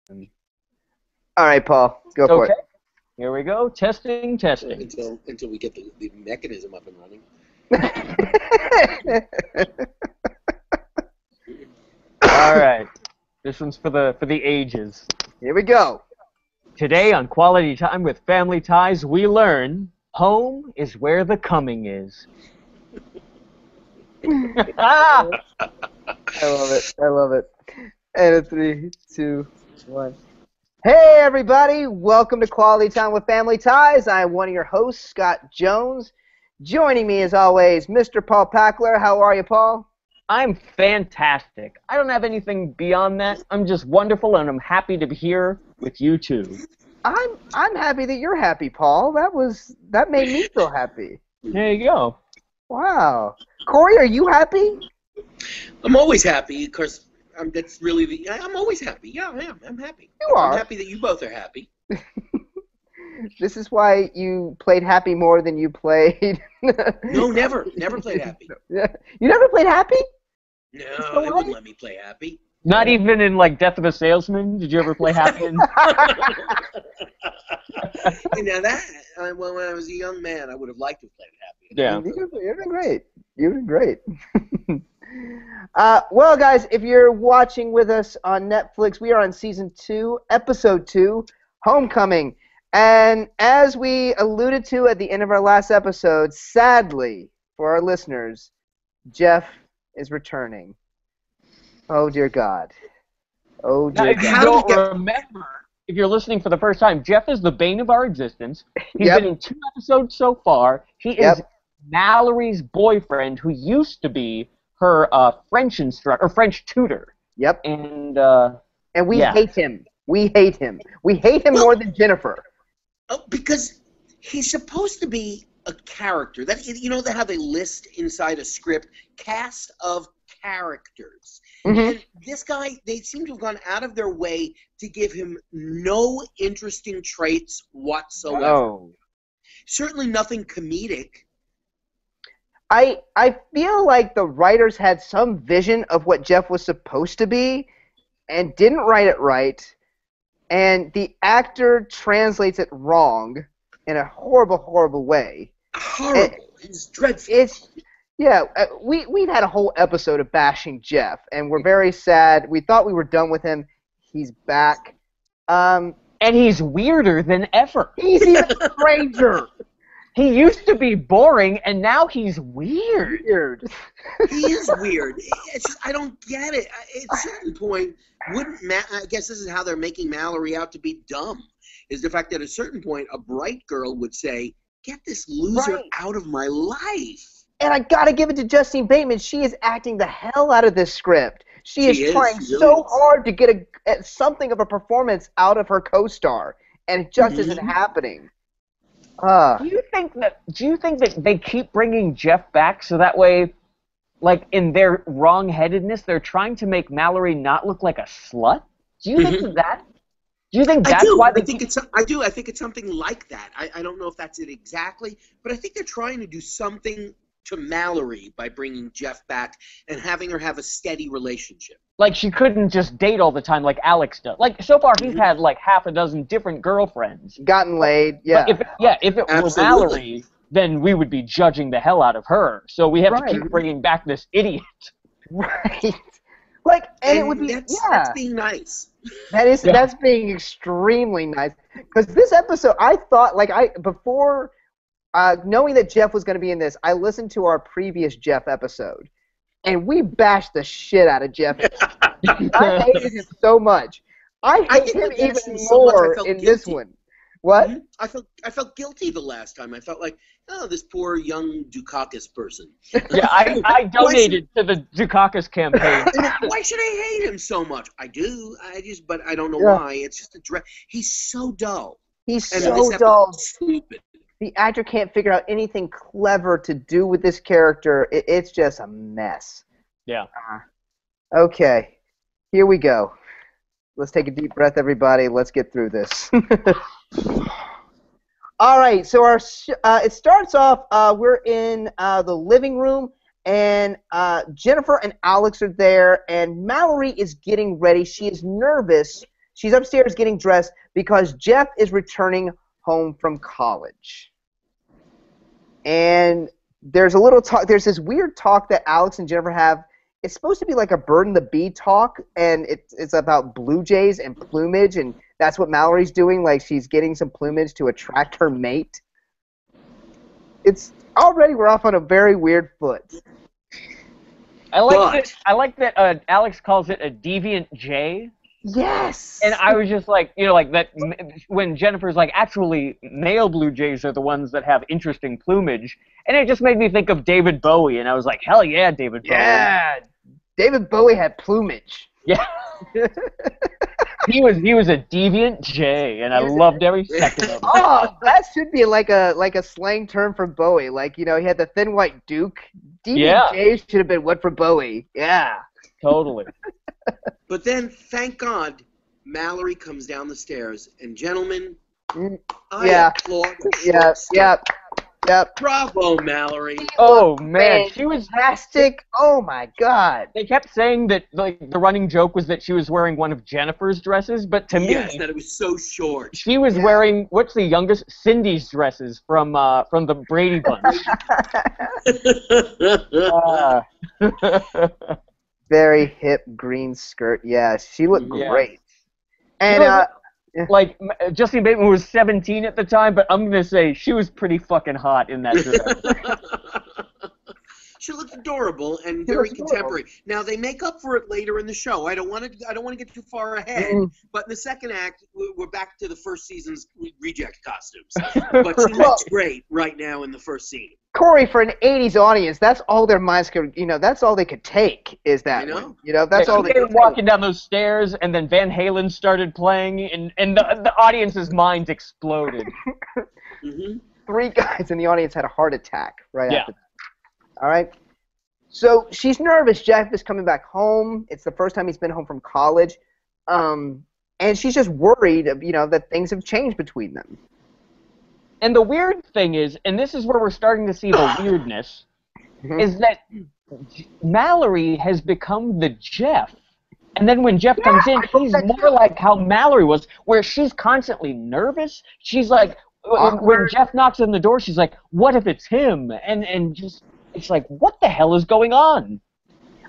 All right, Paul, go for Okay, here we go. Testing. Until we get the mechanism up and running. it. All right, this one's for the ages. Here we go. Today on Quality Time with Family Ties, we learn home is where the coming is. I love it. I love it. And a 3, 2, 1. Hey, everybody. Welcome to Quality Time with Family Ties. I'm one of your hosts, Scott Jones. Joining me, as always, Mr. Paul Packler. How are you, Paul? I'm fantastic. I don't have anything beyond that. I'm just wonderful, and I'm happy to be here with you two. I'm happy that you're happy, Paul. That made me feel happy. There you go. Wow. Corey, are you happy? I'm always happy because that's really I'm always happy. Yeah, I am. I'm happy. You are. I'm happy that you both are happy. This is why you played Happy more than you played. No, never played Happy. You never played Happy? No, they wouldn't let me play Happy. Not even in, like, Death of a Salesman? Did you ever play Happy? You know that when I was a young man, I would have liked to have played Happy. Yeah. You've been great. You've been great. Well, guys, if you're watching with us on Netflix, we are on Season 2, Episode 2, Homecoming. And as we alluded to at the end of our last episode, sadly, for our listeners, Jeff is returning. Oh, dear God. Oh, Now, dear if you God. don't remember, if you're listening for the first time, Jeff is the bane of our existence. He's Yep. been in 2 episodes so far. He is Mallory's boyfriend, who used to be her French instructor or French tutor. Yep. And we yeah. hate him. We hate him. We hate him more than Jennifer. Oh, because he's supposed to be a character. That how they list inside a script cast of characters. Mm-hmm. And this guy, they seem to have gone out of their way to give him no interesting traits whatsoever. Oh. Certainly nothing comedic. I feel like the writers had some vision of what Jeff was supposed to be and didn't write it right, and the actor translates it wrong in a horrible, horrible way. Horrible. It's dreadful. We've had a whole episode of bashing Jeff, and we're very sad. We thought we were done with him. He's back. And he's weirder than ever. He's even stranger. He used to be boring, and now he's weird. He is weird. It's just, I don't get it. At a certain point, I guess this is how they're making Mallory out to be dumb, is the fact that at a certain point, a bright girl would say, get this loser out of my life. And I gotta give it to Justine Bateman. She is acting the hell out of this script. She is trying so hard to get something of a performance out of her co-star, and it just isn't happening. Do you think that they keep bringing Jeff back so that way, like, in their wrong-headedness, they're trying to make Mallory not look like a slut? Do you think that? Do you think that's why they I do. I think it's something like that. I don't know if that's it exactly, but I think they're trying to do something to Mallory by bringing Jeff back and having her have a steady relationship. Like, she couldn't just date all the time like Alex does. Like, so far he's had like half a dozen different girlfriends. Gotten laid, yeah. But if it were Mallory, then we would be judging the hell out of her. So we have to keep bringing back this idiot. Right. Like, and it would be that's being nice. That's being extremely nice. Because this episode, I thought, before knowing that Jeff was going to be in this, I listened to our previous Jeff episode, and we bashed the shit out of Jeff. I hated him so much. I hate him even more in this one. What? Mm-hmm. I felt guilty the last time. I felt like, oh, this poor young Dukakis person. Yeah, I donated to the Dukakis campaign. Why should I hate him so much? I do. But I don't know why. It's just he's so dull. He's so dull. Stupid. The actor can't figure out anything clever to do with this character. It's just a mess. Yeah. Okay, here we go. Let's take a deep breath, everybody. Let's get through this. All right, so it starts off, we're in the living room, and Jennifer and Alex are there, and Mallory is getting ready. She is nervous. She's upstairs getting dressed because Jeff is returning home from college. And there's a little talk. There's this weird talk that Alex and Jennifer have. It's supposed to be like a bird and the bee talk, and it's about blue jays and plumage, and that's what Mallory's doing. Like, she's getting some plumage to attract her mate. It's already we're off on a very weird foot. I like that Alex calls it a deviant jay. Yes. And I was just like, like that when Jennifer's like, actually, male blue jays are the ones that have interesting plumage, and it just made me think of David Bowie, and I was like, hell yeah, David Bowie. Yeah, David Bowie had plumage. Yeah. He was a deviant jay, and I loved every second of it. Oh, that should be like a slang term for Bowie. Like, he had the thin white Duke. Deviant Jay should have been what for Bowie. Yeah. Totally. But then, thank God, Mallory comes down the stairs, and gentlemen, I applaud her. Yep. Bravo, Mallory. Oh man, she was fantastic. Oh my God. They kept saying that the running joke was that she was wearing one of Jennifer's dresses, but to me, that it was so short. She was wearing what's the youngest Cindy's dresses from the Brady Bunch. Very hip green skirt. Yeah, she looked great. And like, Justine Bateman was 17 at the time, but I'm gonna say she was pretty fucking hot in that dress. She looked adorable and very contemporary. Now they make up for it later in the show. I don't want to get too far ahead, but in the second act, we're back to the first season's reject costumes. But she looks great right now in the first scene. Corey, for an '80s audience, that's all their minds could, that's all they could take is that one. That's all they were walking down those stairs, and then Van Halen started playing, and the audience's minds exploded. 3 guys in the audience had a heart attack after that. All right. So she's nervous. Jeff is coming back home. It's the first time he's been home from college, and she's just worried, that things have changed between them. And the weird thing is, and this is where we're starting to see the weirdness, is that Mallory has become the Jeff. And then when Jeff comes in, he's more like how Mallory was, where she's constantly nervous. She's like, when Jeff knocks on the door, she's like, what if it's him? And just, it's like, what the hell is going on?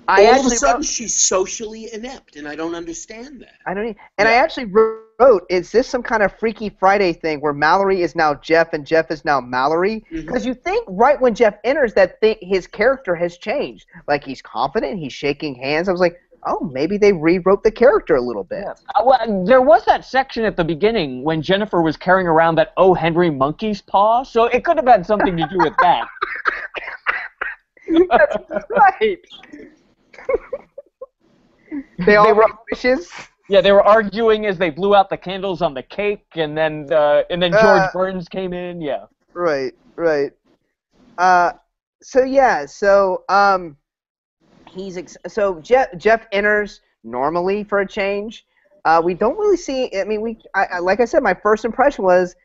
All of a sudden, she's socially inept, and I don't understand that. I actually wrote, is this some kind of Freaky Friday thing where Mallory is now Jeff and Jeff is now Mallory? Because you think right when Jeff enters that his character has changed. Like, he's confident, he's shaking hands. I was like, oh, maybe they rewrote the character a little bit. Yeah. Well, there was that section at the beginning when Jennifer was carrying around that O. Henry monkey's paw, so it could have had something to do with that. That's right. They were wishes. Yeah, they were arguing as they blew out the candles on the cake, and then George Burns came in. Yeah. Right. Jeff enters normally for a change. We don't really see. I mean, like I said, my first impression was,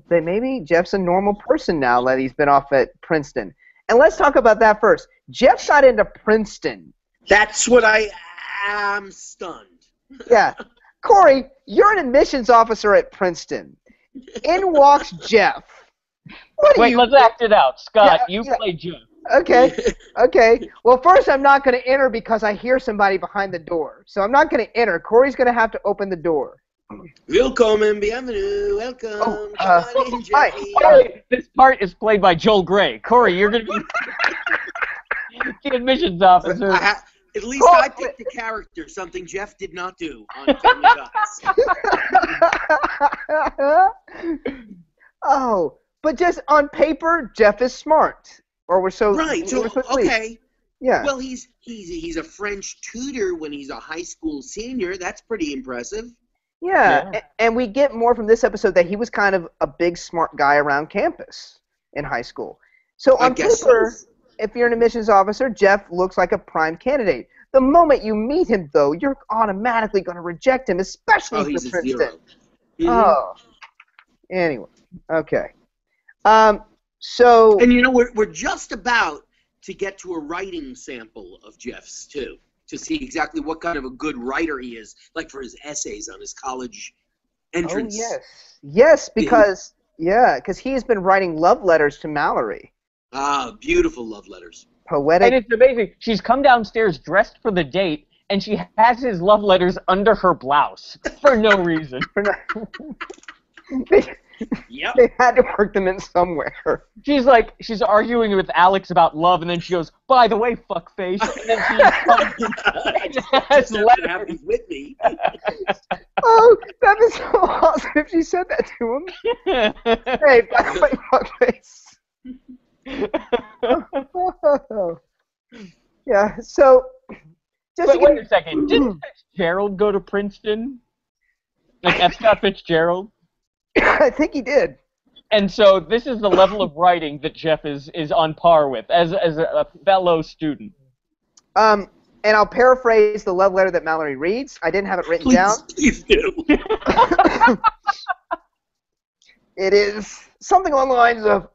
maybe Jeff's a normal person now that he's been off at Princeton. And let's talk about that first. Jeff got into Princeton. That's what I am stunned. Yeah. Corey, you're an admissions officer at Princeton. In walks Jeff. Wait, let's act it out. Scott, you play Jeff. Okay. Well, first I'm not going to enter because I hear somebody behind the door. So I'm not going to enter. Corey's going to have to open the door. Willkommen, bienvenue, welcome. Hi. This part is played by Joel Grey. Corey, you're going to be the admissions officer. At least I picked the character, something Jeff did not do on Family Ties. But just on paper, Jeff is smart. Or we're so right. So okay. Yeah. Well, he's a French tutor when he's a high school senior. That's pretty impressive. Yeah, and we get more from this episode that he was kind of a big smart guy around campus in high school. So on paper, if you're an admissions officer, Jeff looks like a prime candidate. The moment you meet him, though, you're automatically going to reject him, especially for Princeton. Anyway, okay. And we're just about to get to a writing sample of Jeff's too. to see exactly what kind of a good writer he is, like for his essays on his college entrance. Oh, yes, because he's been writing love letters to Mallory. Ah, beautiful love letters. Poetic. And it's amazing. She's come downstairs dressed for the date, and she has his love letters under her blouse for no reason. Yep. They had to work them in somewhere. She's arguing with Alex about love, and then she goes, "By the way, fuckface," and then she has letters He's with me. Oh, that'd be so awesome if she said that to him. Hey, by the way, fuckface. Yeah, so... But wait a second. Didn't Fitzgerald go to Princeton? Like F. Scott Fitzgerald? I think he did. And so this is the level of writing that Jeff is on par with as a fellow student. And I'll paraphrase the love letter that Mallory reads. I didn't have it written down. Please do. It is something along the lines of...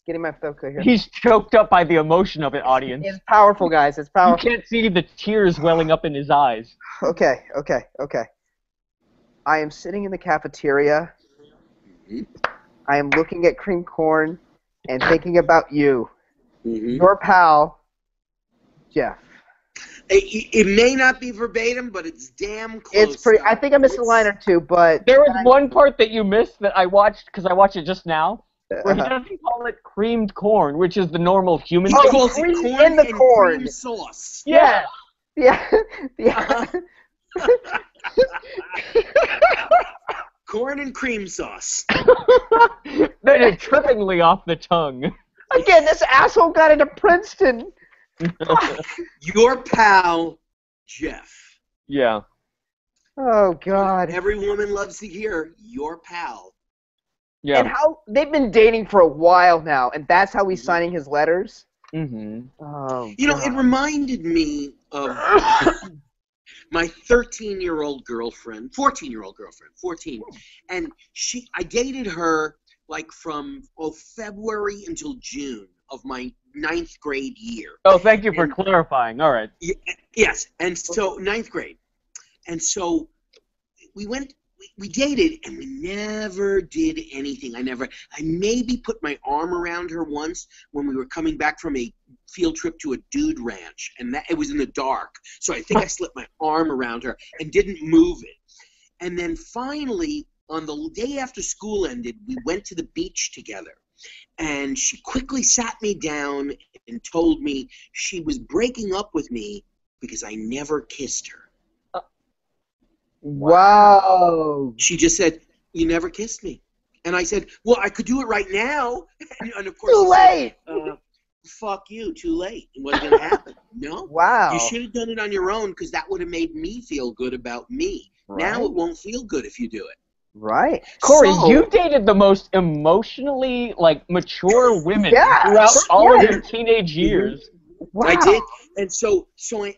getting my focus here. He's choked up by the emotion of it, audience. It's powerful, guys. It's powerful. You can't see the tears welling up in his eyes. Okay. I am sitting in the cafeteria. I am looking at cream corn and thinking about you. Your pal, Jeff. It may not be verbatim, but it's damn close. It's pretty. I think I missed a line or two, but there was one part that you missed that I watched because I watched it just now, where he doesn't call it creamed corn, which is the normal human He thing. calls it corn in the and corn. cream sauce. Yeah. Corn and cream sauce. Then it's trippingly off the tongue. Again, this asshole got into Princeton. Your pal, Jeff. Yeah. Oh God. Every woman loves to hear your pal. Yeah. And how they've been dating for a while now, and that's how he's signing his letters. Oh. You know, it reminded me of my 13-year-old girlfriend, 14-year-old girlfriend, 14, and I dated her like from February until June of my 9th grade year. Oh, thank you for clarifying. All right. Yes, and so 9th grade, and so we dated, and we never did anything. I maybe put my arm around her once when we were coming back from a field trip to a dude ranch, and it was in the dark. So I think I slipped my arm around her and didn't move it. And then finally, on the day after school ended, we went to the beach together. And she quickly sat me down and told me she was breaking up with me because I never kissed her. Wow. She just said, "You never kissed me." And I said, "Well, I could do it right now." And of course, Too late. Said, fuck you, too late. It wasn't going to happen. No. Wow. You should have done it on your own because that would have made me feel good about me. Right. Now it won't feel good if you do it. Right. Corey, you dated the most emotionally mature women throughout all of your teenage years. Wow. I did. And so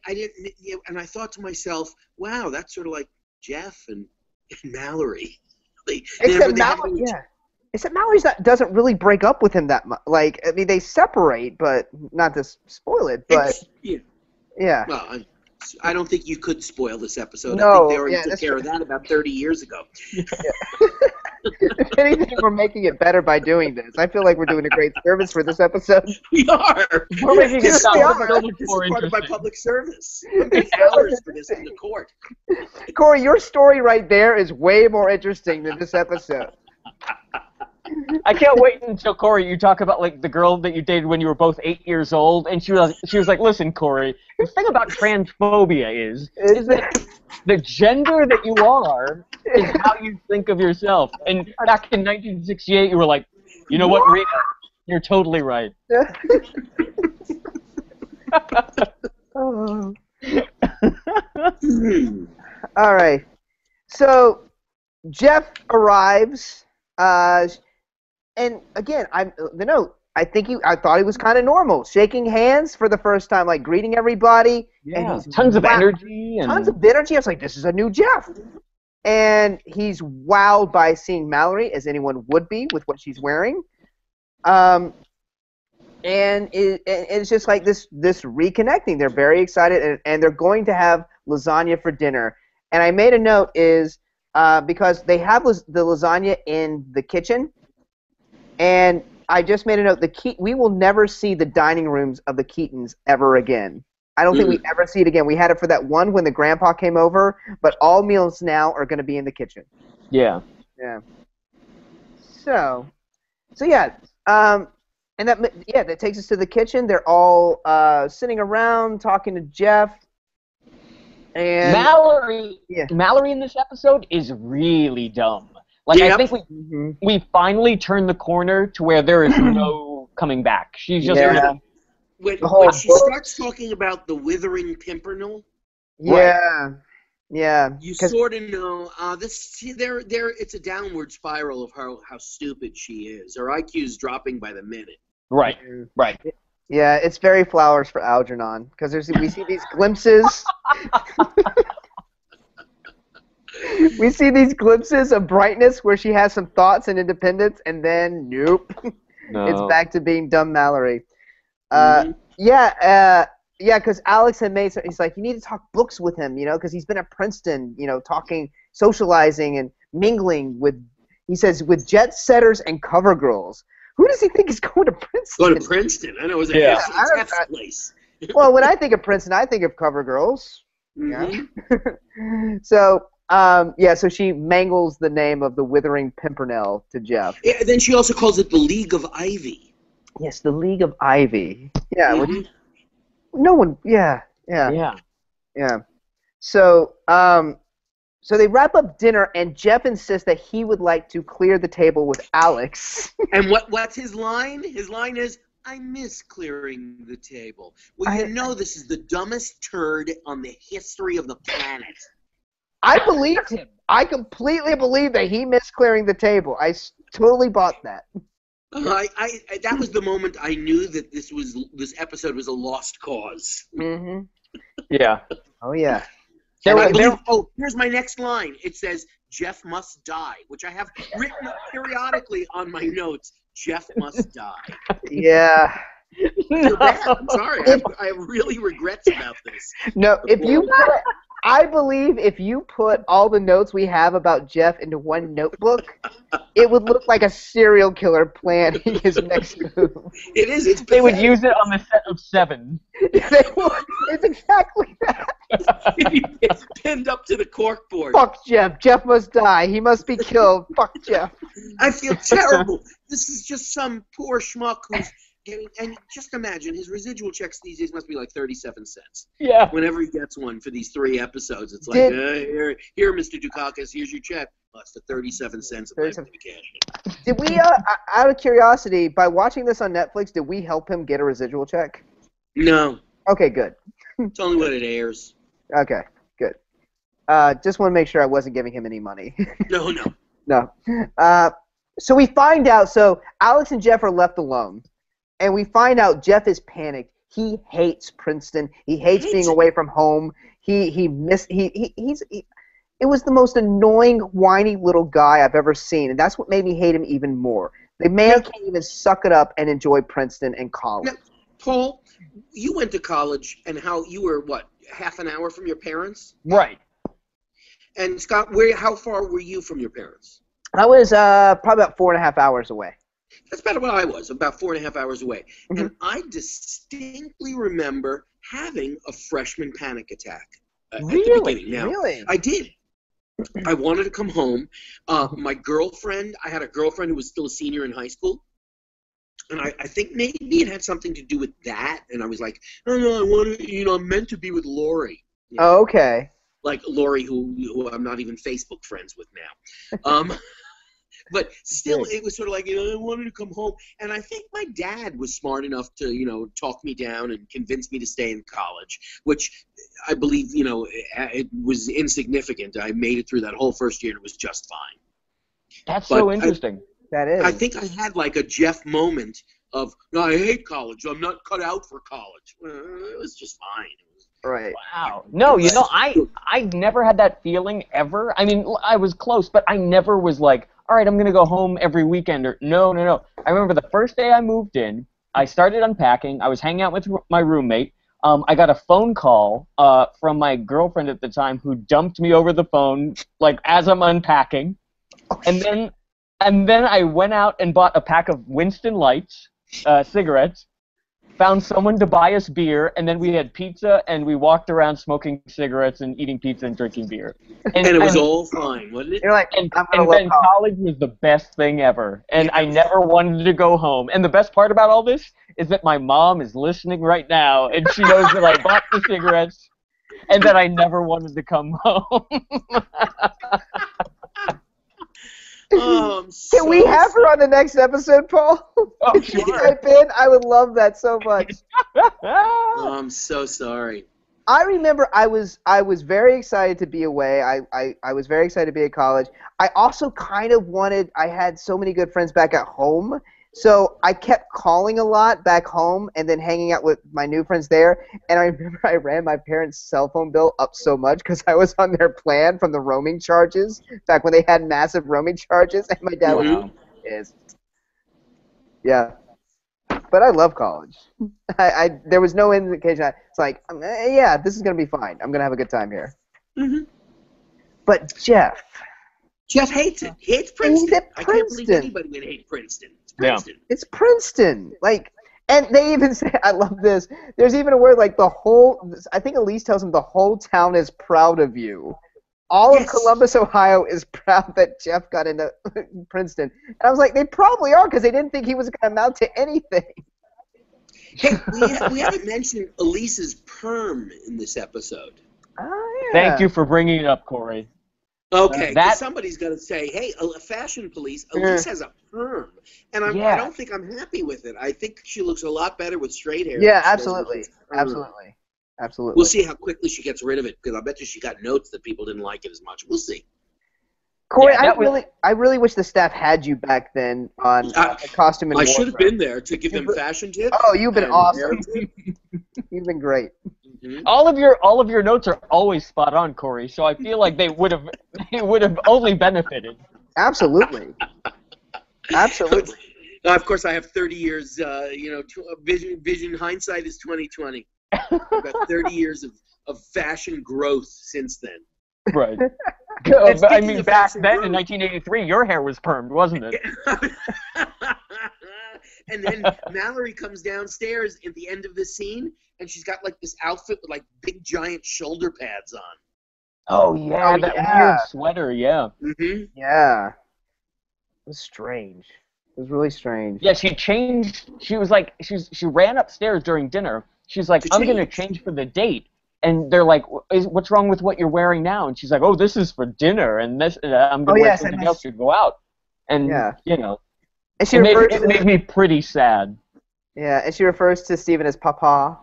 I didn't, and I thought to myself, wow, that's sort of like Jeff and Mallory. Except Mallory doesn't really break up with him that much. Like, I mean, they separate, but not to spoil it. But yeah. Well, I don't think you could spoil this episode. No, I think they already took care of that about 30 years ago. If anything, we're making it better by doing this. I feel like we're doing a great service for this episode. We are. We're making it sound so much This more is part of my interesting. public service. I'm getting hours for this in the court. Corey, your story right there is way more interesting than this episode. I can't wait until, Corey, you talk about the girl that you dated when you were both 8 years old, and she was like, "Listen, Corey, the thing about transphobia is that the gender that you are is how you think of yourself." And back in 1968, you were like, "You know what, Rita? You're totally right." Oh. All right. So Jeff arrives. And again, I thought he was kind of normal, shaking hands for the first time, like greeting everybody. Yeah, and he's tons of energy. Tons of energy. I was like, this is a new Jeff. And he's wowed by seeing Mallory, as anyone would be, with what she's wearing. and it's just like this reconnecting. They're very excited, and they're going to have lasagna for dinner. And I made a note is because they have the lasagna in the kitchen, and I just made a note. We will never see the dining rooms of the Keatons ever again. I don't think we ever see it again. We had it for that one when the grandpa came over, but all meals now are going to be in the kitchen. Yeah. Yeah. So yeah. And that takes us to the kitchen. They're all sitting around talking to Jeff. And Mallory in this episode is really dumb. Like, I think we finally turned the corner to where there is no coming back. She's just when she starts talking about the withering pimpernel. Yeah. Yeah. You sort of know it's a downward spiral of how stupid she is. Her IQ is dropping by the minute. Right. Yeah, it's very Flowers for Algernon because we see these glimpses. We see these glimpses of brightness where she has some thoughts and independence, and then nope, it's back to being dumb Mallory. Yeah, because Alex had made. He's like, you need to talk books with him, because he's been at Princeton, talking, socializing, and mingling with. He says with jet setters and cover girls. Who does he think is going to Princeton? Going to Princeton? I know it's F's place. Well, when I think of Princeton, I think of cover girls. Mm-hmm. So she mangles the name of the Withering Pimpernel to Jeff. Yeah, then she also calls it the League of Ivy. Yes, the League of Ivy. Yeah. Mm-hmm. No one. Yeah. So they wrap up dinner, and Jeff insists that he would like to clear the table with Alex. And what's his line? His line is, I miss clearing the table. Well, this is the dumbest turd on the history of the planet. I believed him. I completely believe that he missed clearing the table. I totally bought that. That was the moment I knew that this episode was a lost cause. Mm-hmm. Yeah. Oh, yeah. Here's my next line. It says, Jeff must die, which I have written periodically on my notes. Jeff must die. Yeah. No. I'm sorry. I have really regrets about this. No, I believe if you put all the notes we have about Jeff into one notebook, it would look like a serial killer planning his next move. It is. They would use it on the set of Seven. They would. It's exactly that. It's pinned up to the corkboard. Fuck Jeff. Jeff must die. He must be killed. Fuck Jeff. I feel terrible. This is just some poor schmuck who's getting, and just imagine his residual checks these days must be like 37 cents. Yeah. Whenever he gets one for these 3 episodes, it's like, here, Mr. Dukakis, here's your check. Well, it's the 37 cents of my cash. Did we, out of curiosity, by watching this on Netflix, did we help him get a residual check? No. Okay, good. It's only when it airs. Okay, good. Just want to make sure I wasn't giving him any money. No. So we find out, Alex and Jeff are left alone. And we find out Jeff is panicked. He hates Princeton. He hates being away from home. It was the most annoying, whiny little guy I've ever seen, and that's what made me hate him even more. The man can't even suck it up and enjoy Princeton and college. Now, Paul, you went to college, and you were, half an hour from your parents? Right. And Scott, how far were you from your parents? I was probably about 4.5 hours away. That's about what I was, about 4.5 hours away. Mm-hmm. And I distinctly remember having a freshman panic attack at the beginning. Now, Really? I did. I wanted to come home. I had a girlfriend who was still a senior in high school. And I think maybe it had something to do with that. And I was like, no, I'm meant to be with Lori. Oh, okay. Like Lori, who I'm not even Facebook friends with now. But still, it was sort of like, I wanted to come home. And I think my dad was smart enough to, talk me down and convince me to stay in college, which I believe, it was insignificant. I made it through that whole first year and it was just fine. That's so interesting. That is. I think I had like a Jeff moment of, no, I hate college. I'm not cut out for college. It was just fine. Right. Wow. No, I never had that feeling ever. I mean, I was close, but I never was like, all right, I'm going to go home every weekend. No. I remember the first day I moved in, I started unpacking. I was hanging out with my roommate. I got a phone call from my girlfriend at the time who dumped me over the phone, like, as I'm unpacking. And then I went out and bought a pack of Winston Lights, cigarettes, found someone to buy us beer, and then we had pizza, and we walked around smoking cigarettes and eating pizza and drinking beer. And it was all fine, wasn't it? You're like, And I'm gonna love then college. college was the best thing ever, and Yeah. I never wanted to go home. And the best part about all this is that my mom is listening right now, and she knows that I bought the cigarettes and that I never wanted to come home. Oh, Can we have her on the next episode, Paul? Oh, Can you sure. type in? I would love that so much. Oh, I'm so sorry. I remember I was very excited to be away. I was very excited to be at college. I also kind of wanted, I had so many good friends back at home, so I kept calling a lot back home and then hanging out with my new friends there. And I remember I ran my parents' cell phone bill up so much because I was on their plan from the roaming charges, back when they had massive roaming charges, and my dad was pissed. Yeah. But I love college. There was no indication. It's like, yeah, this is going to be fine. I'm going to have a good time here. Mm-hmm. But Jeff hates it. He hates Princeton. He's at I can't believe Princeton. anybody would hate Princeton. It's Princeton. It's Princeton. Like, and they even say, I love this. There's even a word like the whole, I think Elise tells him the whole town is proud of you. All of Columbus, Ohio is proud that Jeff got into Princeton. And I was like, they probably are, because they didn't think he was going to amount to anything. Hey, we haven't mentioned Elise's perm in this episode. Oh, yeah. Thank you for bringing it up, Corey. Okay, somebody's got to say, hey, Fashion Police, Elise has a perm. And I don't think I'm happy with it. I think she looks a lot better with straight hair. Yeah, absolutely. Absolutely. We'll see how quickly she gets rid of it, because I bet you she got notes that people didn't like it as much. We'll see. Corey, I really wish the staff had you back then on the costume and I wardrobe. should have been there to give them fashion tips. Oh, you've been awesome. You've been great. Mm-hmm. All of your notes are always spot on, Corey. So I feel like they would have only benefited. Absolutely. Absolutely. Of course, I have 30 years. Vision hindsight is 20/20. I've got 30 years of fashion growth since then. Right. I mean, back then in 1983, your hair was permed, wasn't it? And then Mallory comes downstairs at the end of the scene, and she's got like this outfit with like big giant shoulder pads on. Oh yeah, weird sweater, yeah. Mm-hmm. Yeah. It was strange. It was really strange. Yeah, she changed. She was like, she ran upstairs during dinner. She's like, I'm gonna change for the date. And they're like, what's wrong with what you're wearing now? And she's like, oh, this is for dinner, and this I'm going to wear something else to go out. And, you know, and it made me pretty sad. Yeah, and she refers to Stephen as Papa.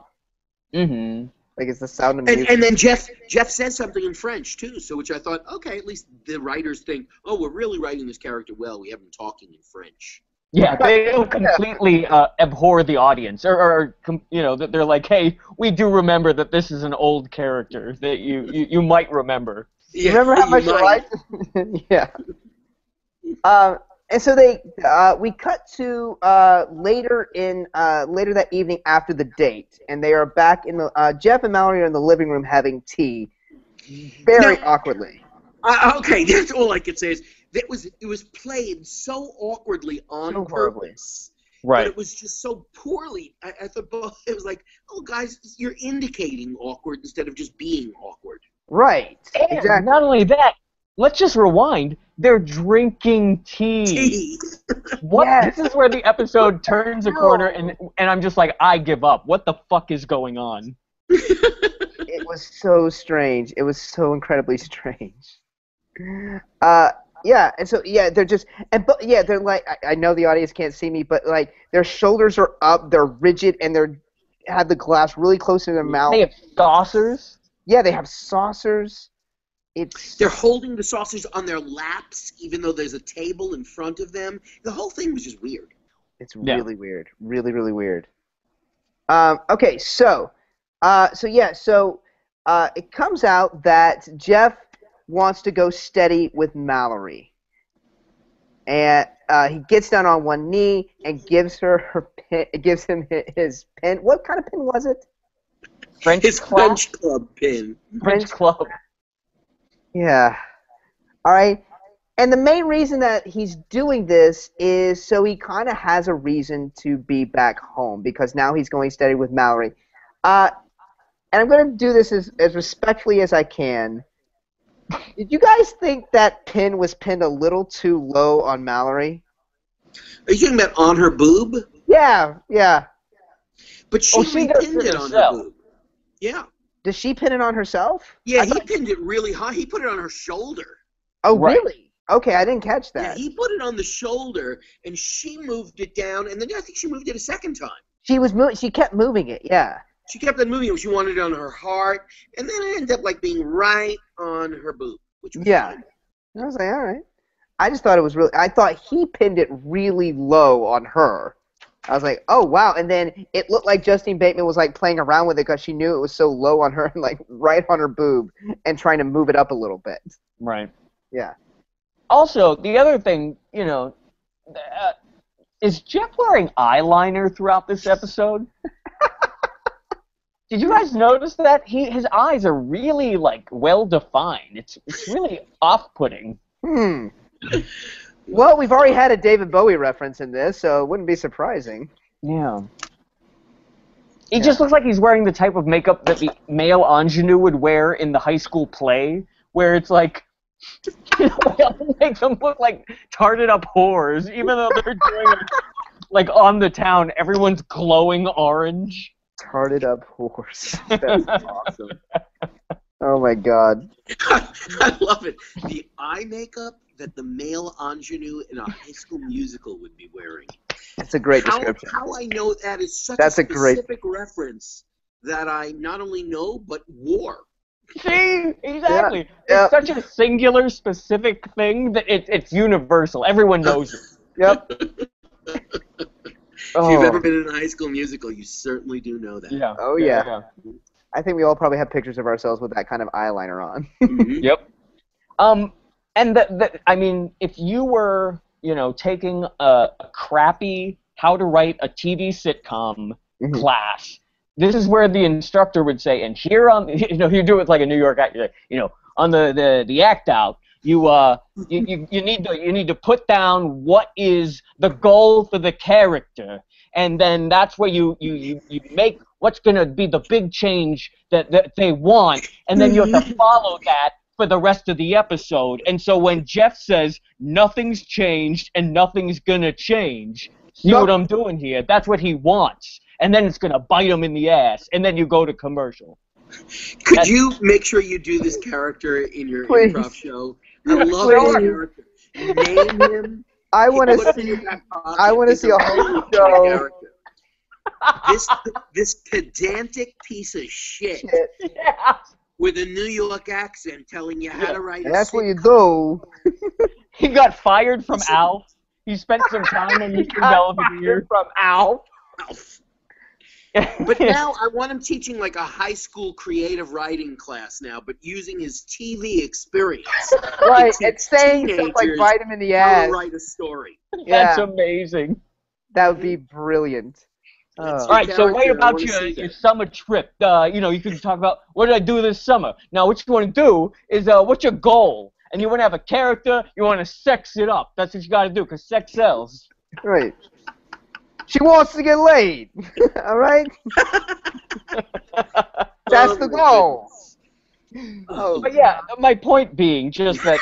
Mm-hmm. Like it's the sound of music. And then Jeff says something in French, too, so which I thought, okay, at least the writers think, oh, we're really writing this character well. We have him talking in French. Yeah, they'll completely abhor the audience, or you know, that they're like, hey, we do remember that this is an old character that you might remember. Yeah, remember how much you liked? Yeah. And so we cut to later that evening after the date, and they are back in the Jeff and Mallory are in the living room having tea, very awkwardly. Okay, that's all I could say is it was played so awkwardly on purpose. Right. But it was just so poorly. I thought it was like, oh, guys, you're indicating awkward instead of just being awkward. Right. And exactly. Not only that, let's just rewind. They're drinking tea. What? Yes. This is where the episode turns a corner, and I'm just like, I give up. What the fuck is going on? It was so strange. It was so incredibly strange. Yeah, and so they're just they're like, I know the audience can't see me, but like their shoulders are up, they're rigid, and they're have the glass really close to their mouth. They have saucers. Yeah, they have saucers. They're holding the saucers on their laps, even though there's a table in front of them. The whole thing was just weird. It's really weird, really, really weird. Okay, so it comes out that Jeff wants to go steady with Mallory. and he gets down on one knee and gives him his pin. What kind of pin was it? His French club pin. French club. Yeah. All right. And the main reason that he's doing this is so he kind of has a reason to be back home because now he's going steady with Mallory. And I'm going to do this as respectfully as I can. Did you guys think that pin was pinned a little too low on Mallory? Are you talking about on her boob? Yeah. But she pinned it on her boob. Yeah. Does she pin it on herself? Yeah, he pinned it really high. He put it on her shoulder. Oh, right. Really? Okay, I didn't catch that. Yeah, he put it on the shoulder, and she moved it down, and then I think she moved it a second time. She kept moving it, yeah. She kept on moving it. She wanted it on her heart, and then it ended up like being right on her boob, which was fine. I was like, all right. I just thought it was really. I thought he pinned it really low on her. I was like, oh wow, and then it looked like Justine Bateman was like playing around with it because she knew it was so low on her, and like right on her boob, and trying to move it up a little bit. Right. Yeah. Also, the other thing, is Jeff wearing eyeliner throughout this episode? Did you guys notice that? His eyes are really, like, well-defined. It's really off-putting. Well, we've already had a David Bowie reference in this, so it wouldn't be surprising. Yeah. He just looks like he's wearing the type of makeup that the male ingenue would wear in the high school play, where it's like, make them look like tarted-up whores, even though they're doing it, like, on the town. Everyone's glowing orange. Tarted-up whores. That's awesome. Oh, my God. I love it. The eye makeup that the male ingenue in a high school musical would be wearing. That's a great description. How I know that is such a specific reference that I not only know, but wore. See? Exactly. Yeah. It's such a singular, specific thing that it's universal. Everyone knows it. Yep. If you've ever been in a high school musical, you certainly do know that. Yeah. Oh, yeah. I think we all probably have pictures of ourselves with that kind of eyeliner on. Mm-hmm. Yep. And I mean, if you were, taking a crappy how to write a TV sitcom class, this is where the instructor would say, and here on, you do it like a New York actor, on the act out, you need to put down what is the goal for the character, and then that's where you make what's going to be the big change that they want, and then you have to follow that for the rest of the episode. And so when Jeff says nothing's changed and nothing's going to change, see what I'm doing here? That's what he wants. And then it's going to bite him in the ass, and then you go to commercial. Could you make sure you do this character in your improv show? I love this character. Name him. I want to see a whole show. This pedantic piece of shit. Yeah. With a New York accent telling you how to write a That's sitcom. what you do. He got fired from Alf. He spent some time on Mr. Belvedere. From Alf. But now I want him teaching like a high school creative writing class now, but using his TV experience. Right, and saying stuff like bite him in the ass. How to write a story. That's amazing. That would be brilliant. All right, so write about your summer trip. You can talk about what did I do this summer. Now, what you want to do is what's your goal? And you want to have a character. You want to sex it up. That's what you got to do, because sex sells. Right. She wants to get laid. All right. That's the goal. But yeah, my point being just that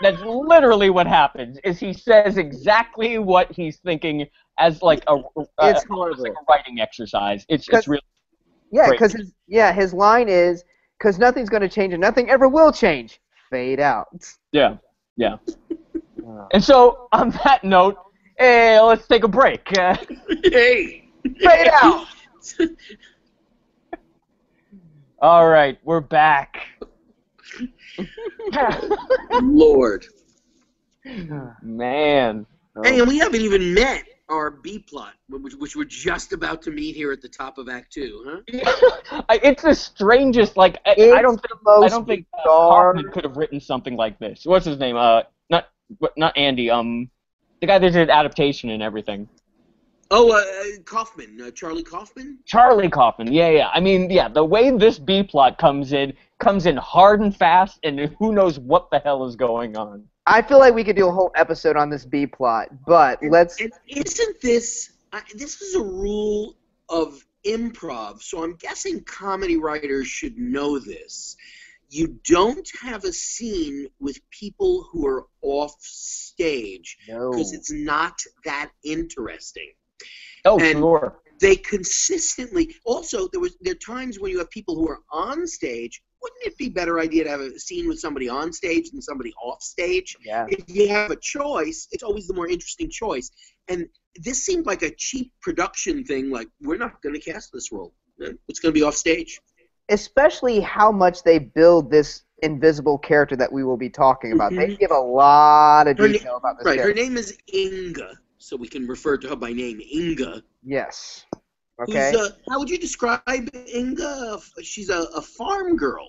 that's literally what happens. Is he says exactly what he's thinking as like it's horrible. Like a writing exercise. It's really because his line is because nothing's going to change and nothing ever will change. Fade out. Yeah. And so on that note, hey, let's take a break. Hey, fade out. All right, we're back. Lord. Man. Hey, and we haven't even met our B plot, which we're just about to meet here at the top of Act 2, huh? It's the strangest. Like I don't think Kaufman could have written something like this. What's his name? Not Andy. The guy that did adaptation and everything. Oh, Kaufman, Charlie Kaufman? Charlie Kaufman, yeah. I mean, yeah, the way this B-plot comes in hard and fast, and who knows what the hell is going on. I feel like we could do a whole episode on this B-plot, but let's... And isn't this... this is a rule of improv, so I'm guessing comedy writers should know this. You don't have a scene with people who are off stage because it's not that interesting. Oh, and sure. They consistently... Also, there are times when you have people who are on stage. Wouldn't it be a better idea to have a scene with somebody on stage than somebody off stage? Yeah. If you have a choice, it's always the more interesting choice. And this seemed like a cheap production thing, like, we're not going to cast this role. It's going to be off stage. Especially how much they build this invisible character that we will be talking about. They give a lot of detail about this character. Her name is Inga, so we can refer to her by name, Inga. Yes. Okay. How would you describe Inga? She's a farm girl.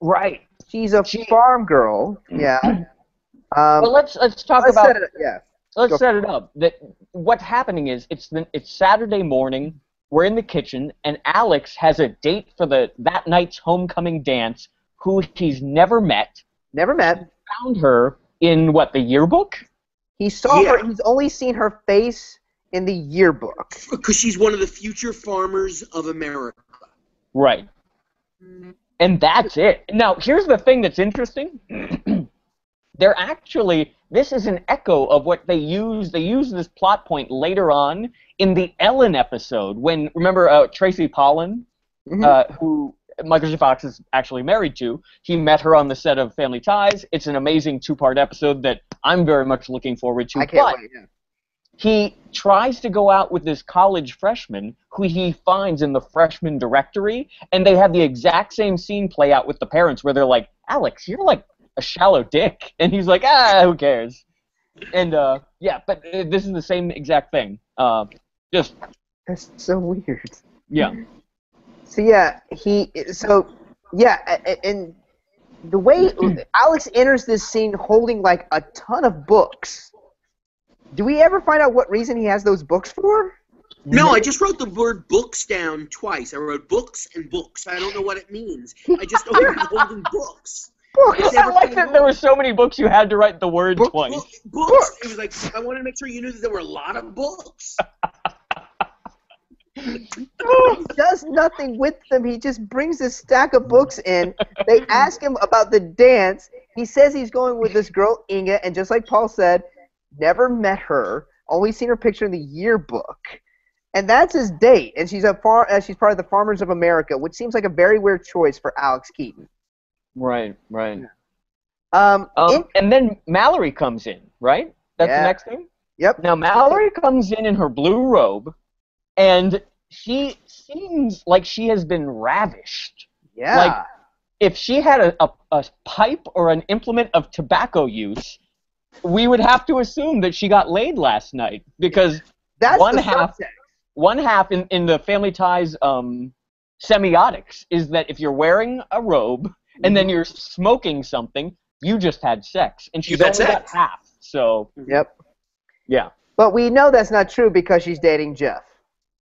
Right. She's a farm girl. Yeah. Well, let's talk let's about. Set it, yeah. Let's set it up. That what's happening is it's Saturday morning. We're in the kitchen, and Alex has a date for that night's homecoming dance. Who he's never met. Never met. He found her in the yearbook? He saw her. He's only seen her face in the yearbook. Because she's one of the future farmers of America. Right. And that's it. Now, here's the thing that's interesting. This is an echo of what they use. They use this plot point later on in the Ellen episode when, remember Tracy Pollan, who Michael J. Fox is actually married to. He met her on the set of Family Ties. It's an amazing two-part episode that I'm very much looking forward to. I can't wait, yeah. He tries to go out with this college freshman who he finds in the freshman directory, and they have the exact same scene play out with the parents where they're like, Alex, you're like a shallow dick. And he's like, who cares? And, yeah, but this is the same exact thing. That's so weird. Yeah. So, yeah, and the way Alex enters this scene holding, like, a ton of books. Do we ever find out what reason he has those books for? No, I just wrote the word books down twice. I wrote books and books. I don't know what it means. I just know he's holding books. I like that there were so many books you had to write the word twice. Books. It was like, I wanted to make sure you knew that there were a lot of books. He does nothing with them. He just brings this stack of books in. They ask him about the dance. He says he's going with this girl, Inga, and just like Paul said, never met her, only seen her picture in the yearbook. And that's his date. And she's part of the Farmers of America, which seems like a very weird choice for Alex Keaton. Right. And then Mallory comes in, right? That's the next thing? Yep. Now, Mallory comes in her blue robe, and she seems like she has been ravished. Yeah. Like, if she had a pipe or an implement of tobacco use, we would have to assume that she got laid last night, because that's one half in the Family Ties semiotics is that if you're wearing a robe and then you're smoking something, you just had sex, and she's only got half. So yep, yeah. But we know that's not true because she's dating Jeff.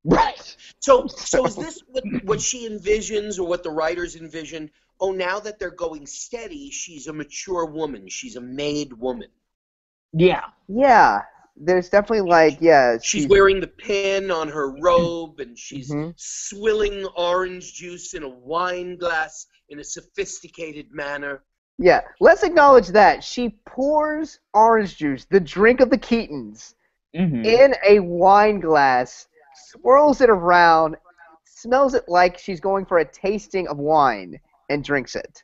Right. So is this what she envisions, or what the writers envision? Oh, now that they're going steady, she's a mature woman. She's a made woman. Yeah. Yeah. There's definitely She's wearing the pin on her robe, and she's swilling orange juice in a wine glass in a sophisticated manner. Yeah. Let's acknowledge that. She pours orange juice, the drink of the Keatons, in a wine glass, swirls it around, smells it like she's going for a tasting of wine, and drinks it.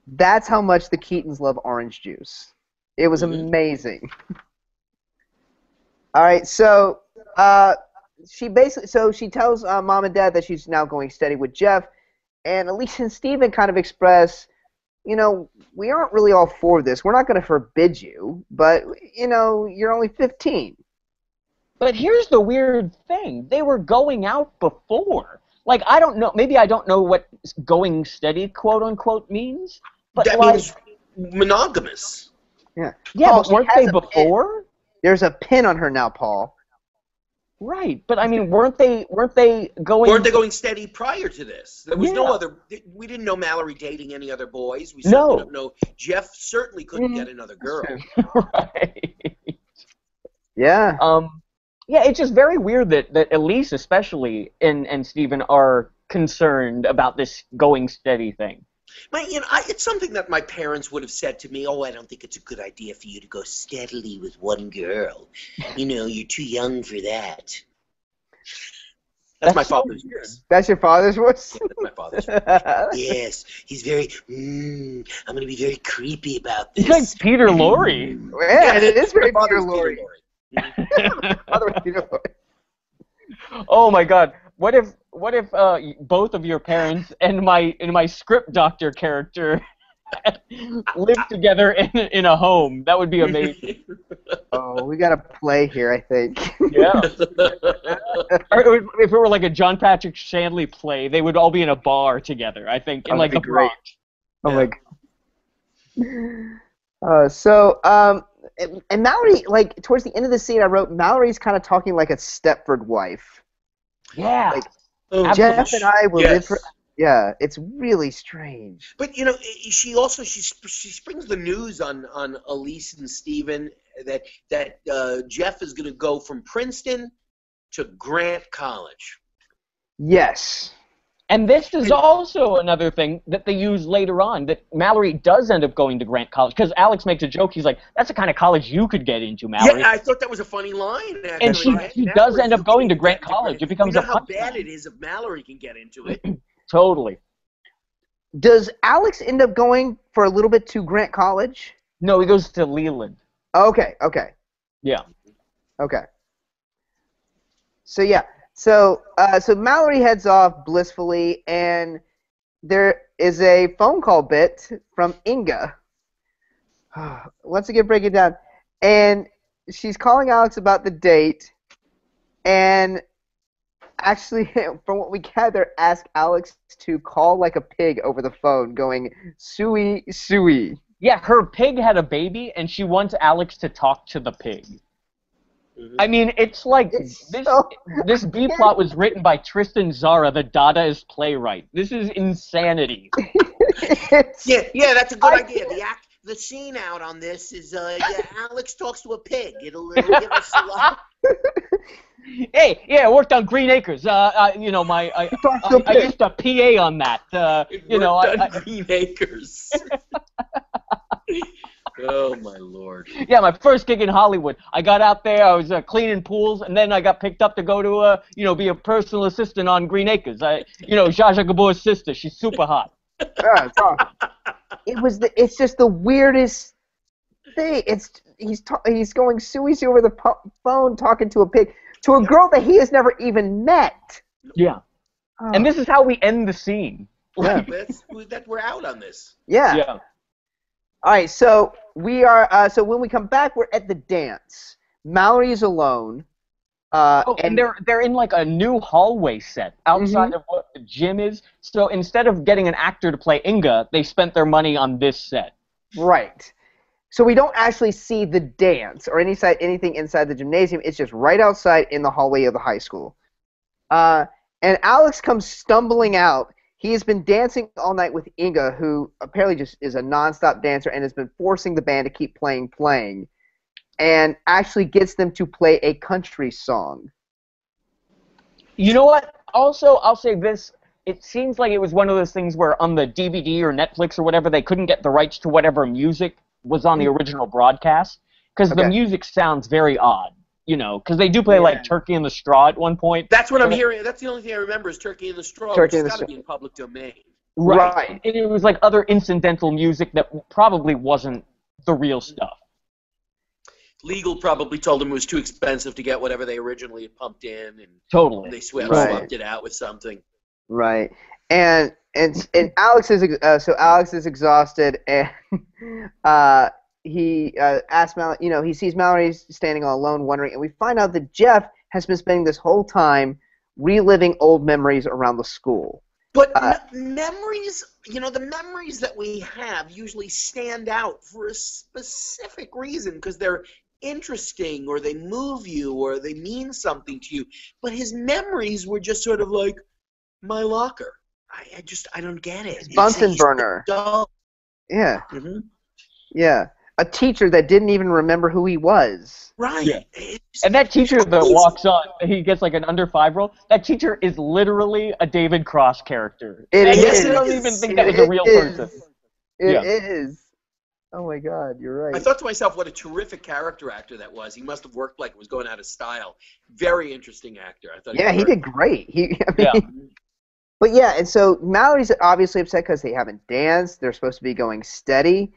That's how much the Keatons love orange juice. It was amazing. All right, so she tells Mom and Dad that she's now going steady with Jeff, and Alicia and Steven kind of express, we aren't really all for this. We're not going to forbid you, but, you're only 15. But here's the weird thing. They were going out before. Like, I don't know. Maybe I don't know what going steady, quote-unquote, means. But that means monogamous. Yeah. Yeah, but weren't they before? There's a pin on her now, Paul. Right, but I mean, weren't they going? Weren't they going steady prior to this? There was no Yeah. other. We didn't know Mallory dating any other boys. We certainly don't know. Jeff certainly couldn't get another girl. Right. Yeah. Yeah, it's just very weird that Elise especially and Steven are concerned about this going steady thing. It's something that my parents would have said to me. Oh, I don't think it's a good idea for you to go steadily with one girl. You're too young for that. That's my father's voice. That's your father's voice? Yeah, that's my father's voice. Yes, he's very. I'm going to be very creepy about this. It's like Peter Lorre. Yeah, it is very My father's Peter Lorre. Father was Peter Lorre. Oh my God! What if both of your parents and my script doctor character lived togeter in a home? That would be amazing. Oh, we got a play here, I think. Yeah. Or if it were like a John Patrick Shanley play, they would all be in a bar together. I think in like the Bronx. Oh my God. And Mallory, like towards the end of the scene, I wrote Mallory's kind of talking like a Stepford wife. Yeah. Like, Jeff and I will live for. Yeah, it's really strange. But she also she springs the news on Elise and Steven that Jeff is going to go from Princeton to Grant College. Yes. And this is also another thing that they use later on, that Mallory does end up going to Grant College. Because Alex makes a joke, he's like, that's the kind of college you could get into, Mallory. Yeah, I thought that was a funny line. Actually. And she does end up going to Grant College. It becomes how bad it is if Mallory can get into it. Totally. Does Alex end up going for a little bit to Grant College? No, he goes to Leland. Okay. Yeah. Okay. So yeah. So Mallory heads off blissfully, and there is a phone call bit from Inga. Once again, break it down. And she's calling Alex about the date, and actually, from what we gather, ask Alex to call like a pig over the phone, going, "Suey, suey." Yeah, her pig had a baby, and she wants Alex to talk to the pig. Mm-hmm. I mean, it's like this B-plot was written by Tristan Zara, the Dadaist playwright. This is insanity. Yeah, that's a good idea. The scene out on this is Alex talks to a pig. It'll give us a lot. Hey, yeah, I worked on Green Acres. I used a PA on that. Green Acres. Oh my Lord! Yeah, my first gig in Hollywood. I got out there. I was cleaning pools, and then I got picked up to go to be a personal assistant on Green Acres. Zsa Zsa Gabor's sister. She's super hot. Yeah, it's awesome. It's just the weirdest thing. He's going suey over the phone, talking to a pig, to a girl that he has never even met. Yeah. Oh. And this is how we end the scene. Yeah. We're out on this. Yeah. All right, so we are. So when we come back, we're at the dance. Mallory is alone. And they're in like a new hallway set outside of what the gym is. So instead of getting an actor to play Inga, they spent their money on this set. Right. So we don't actually see the dance or anything inside the gymnasium. It's just right outside in the hallway of the high school. And Alex comes stumbling out. He has been dancing all night with Inga, who apparently just is a nonstop dancer and has been forcing the band to keep playing, and actually gets them to play a country song. You know what? Also, I'll say this. It seems like it was one of those things where on the DVD or Netflix or whatever, they couldn't get the rights to whatever music was on the original broadcast, because the music sounds very odd. Because they do play like Turkey in the Straw at one point. That's what I'm hearing. That's the only thing I remember is Turkey in the Straw. It's got to be in public domain. Right. And it was like other incidental music that probably wasn't the real stuff. Legal probably told them it was too expensive to get whatever they originally had pumped in, and totally they swapped it out with something. Right. And Alex is Alex is exhausted, and he asks Mallory, he sees Mallory standing all alone, wondering, and we find out that Jeff has been spending this whole time reliving old memories around the school. But memories, the memories that we have usually stand out for a specific reason, because they're interesting, or they move you, or they mean something to you. But his memories were just sort of like my locker. I don't get it. Bunsen He's so burner. dull. Yeah. Mm-hmm. Yeah. A teacher that didn't even remember who he was. Right. Yeah. And that teacher that walks on, he gets like an under 5 role. That teacher is literally a David Cross character. It is. I don't even think that was a real person. It is. Oh my God, you're right. I thought to myself, what a terrific character actor that was. He must have worked like it was going out of style. Very interesting actor. I thought. Yeah, he did great. Yeah. But yeah, and so Mallory's obviously upset because they haven't danced. They're supposed to be going steady.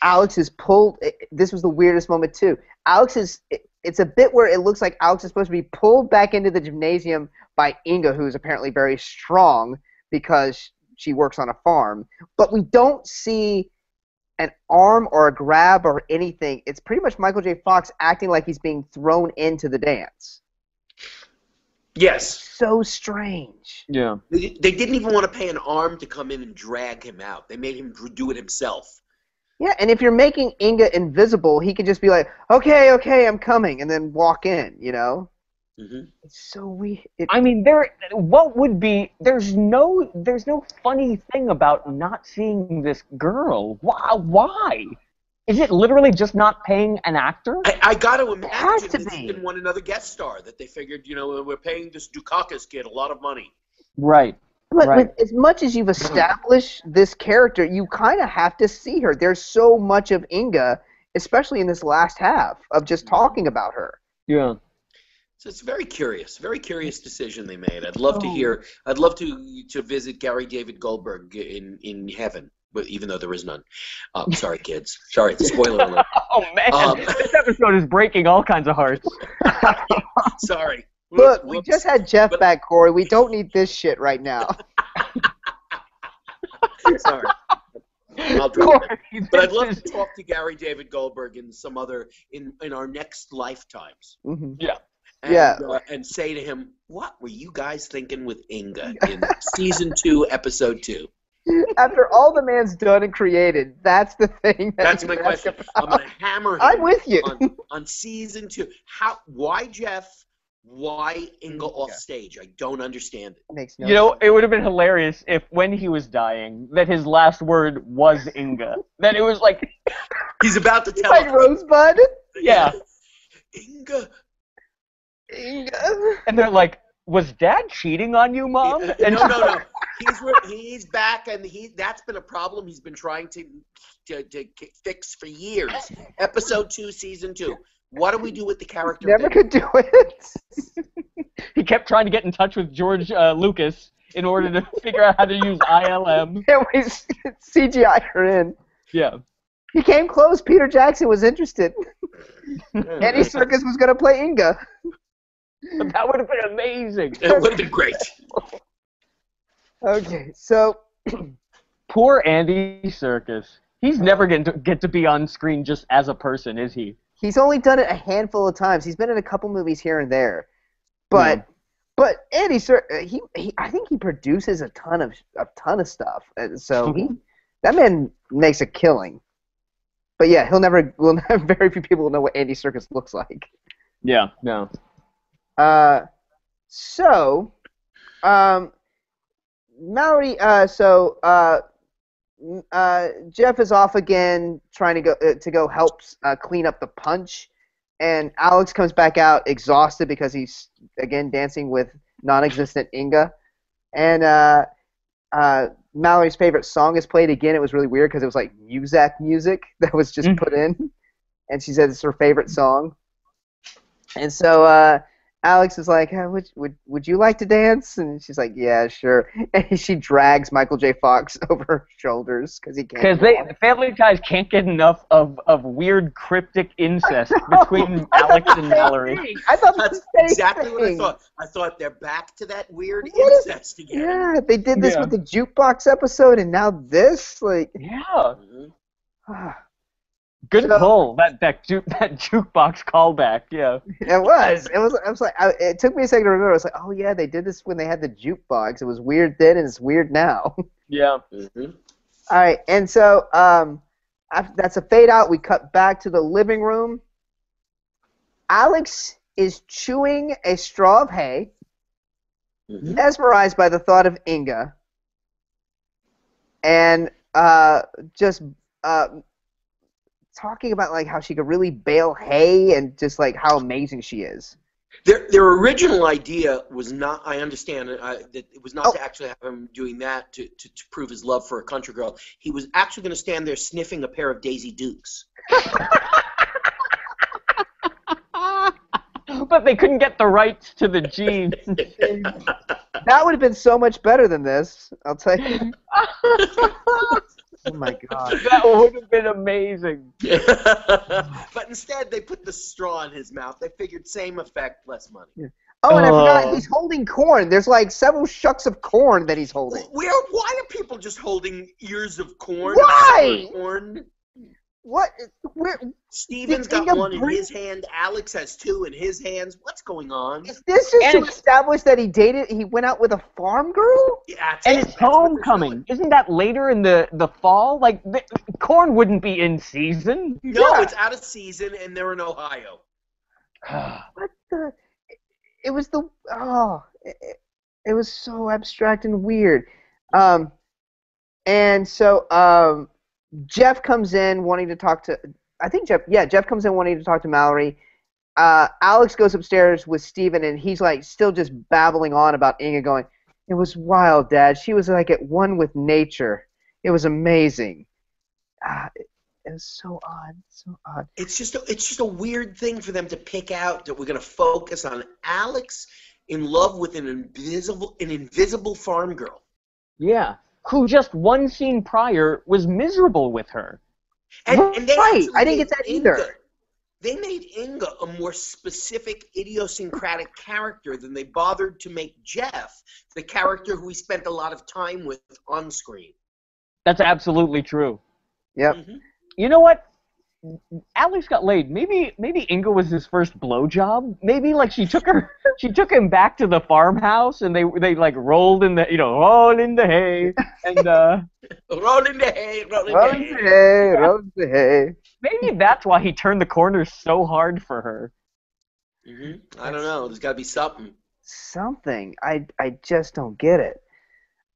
Alex is pulled. This was the weirdest moment too. It's a bit where it looks like Alex is supposed to be pulled back into the gymnasium by Inga, who's apparently very strong because she works on a farm. But we don't see an arm or a grab or anything. It's pretty much Michael J. Fox acting like he's being thrown into the dance. Yes. So strange. Yeah. They didn't even want to pay an arm to come in and drag him out. They made him do it himself. Yeah, and if you're making Inga invisible, he could just be like, okay, I'm coming, and then walk in, you know? Mm-hmm. It's so weird. I mean, there's no funny thing about not seeing this girl. Why? Is it literally just not paying an actor? I got to imagine to they be. didn't want another guest star, that they figured, we're paying this Dukakis kid a lot of money. Right. But Right. as much as you've established this character, you kind of have to see her. There's so much of Inga, especially in this last half, of just talking about her. Yeah. So it's very curious decision they made. I'd love to hear. I'd love to visit Gary David Goldberg in heaven, but even though there is none. Sorry, kids. Sorry, spoiler alert. Oh man, this episode is breaking all kinds of hearts. Sorry. Look, we just had Jeff back, Corey. We don't need this shit right now. Sorry. I'll drop it. But I'd love to talk to Gary David Goldberg in some other in our next lifetimes. Mm-hmm. Yeah. And say to him, what were you guys thinking with Inga in season 2, episode 2? After all the man's done and created, that's the thing. That's my question. I'm going to hammer him. I'm with you. On season 2. Why Jeff? Why Inga off stage? I don't understand it. Makes no sense. It would have been hilarious if when he was dying, that his last word was Inga. That it was like... He's about to tell like Rosebud? Yeah. Inga. And they're like, was Dad cheating on you, Mom? And No. He's back, and that's been a problem he's been trying to fix for years. Episode 2, season 2. What do we do with the character? Never could do it. He kept trying to get in touch with George Lucas in order to figure out how to use ILM. And we CGI her in. Yeah. He came close. Peter Jackson was interested. Andy Serkis was going to play Inga. That would have been amazing. It would have been great. Okay, so... Poor Andy Serkis. He's never going to get to be on screen just as a person, is he? He's only done it a handful of times. He's been in a couple movies here and there. But Andy Serkis, I think he produces a ton of stuff. And so that man makes a killing. But yeah, very few people will know what Andy Serkis looks like. Yeah, no. Mallory, Jeff is off again trying to go help clean up the punch, and Alex comes back out exhausted because he's again dancing with non-existent Inga, and Mallory's favorite song is played again. It was really weird because it was like Muzak music that was just put in, and she said it's her favorite song, and so Alex is like, would you like to dance? And she's like, yeah, sure. And she drags Michael J. Fox over her shoulders because he can't. Because Family Ties can't get enough of weird cryptic incest between Alex and Mallory. I thought that's exactly what I thought. I thought they're back to that weird incest again. Yeah, they did this with the jukebox episode, and now this, like. Yeah. Good pull. That jukebox callback. Yeah. It was. I was like, it took me a second to remember. I was like, oh yeah, they did this when they had the jukebox. It was weird then, and it's weird now. Yeah. All right, and so that's a fade out. We cut back to the living room. Alex is chewing a straw of hay, mesmerized by the thought of Inga, and just talking about like how she could really bale hay and just like how amazing she is. Their original idea was not, I understand, that it was not to actually have him doing that to prove his love for a country girl. He was actually going to stand there sniffing a pair of Daisy Dukes. But they couldn't get the rights to the jeans. That would have been so much better than this, I'll tell you. Oh my god. That would have been amazing. But instead, they put the straw in his mouth. They figured same effect, less money. Yeah. Oh, and I forgot, he's holding corn. There's like several shucks of corn that he's holding. Why are people just holding ears of corn? Why? Corn? What? Where? Steven's got one in his hand. Alex has two in his hands. What's going on? Is this just to establish that he went out with a farm girl? Yeah, and it's homecoming. Isn't that later in the fall? Like, corn wouldn't be in season. No, it's out of season, and they're in Ohio. What the? It was the it was so abstract and weird. And so Jeff comes in wanting to talk to. I think Jeff comes in wanting to talk to Mallory. Alex goes upstairs with Steven, and he's like still just babbling on about Inga, going, "It was wild, Dad. She was like at one with nature. It was amazing." It was so odd, so odd. It's just a weird thing for them to pick out that we're going to focus on Alex in love with an invisible farm girl. Yeah, who just one scene prior was miserable with her. And they right, I didn't get that either. They made Inga a more specific, idiosyncratic character than they bothered to make Jeff, the character who we spent a lot of time with on screen. That's absolutely true. Yep. Mm-hmm. You know what? Alex got laid. Maybe Inga was his first blowjob. Maybe like she took him back to the farmhouse and they like rolled in the roll in the hay and roll in the hay, roll in the hay. Maybe that's why he turned the corner so hard for her. Mm-hmm. I don't know. There's got to be something. Something. I just don't get it.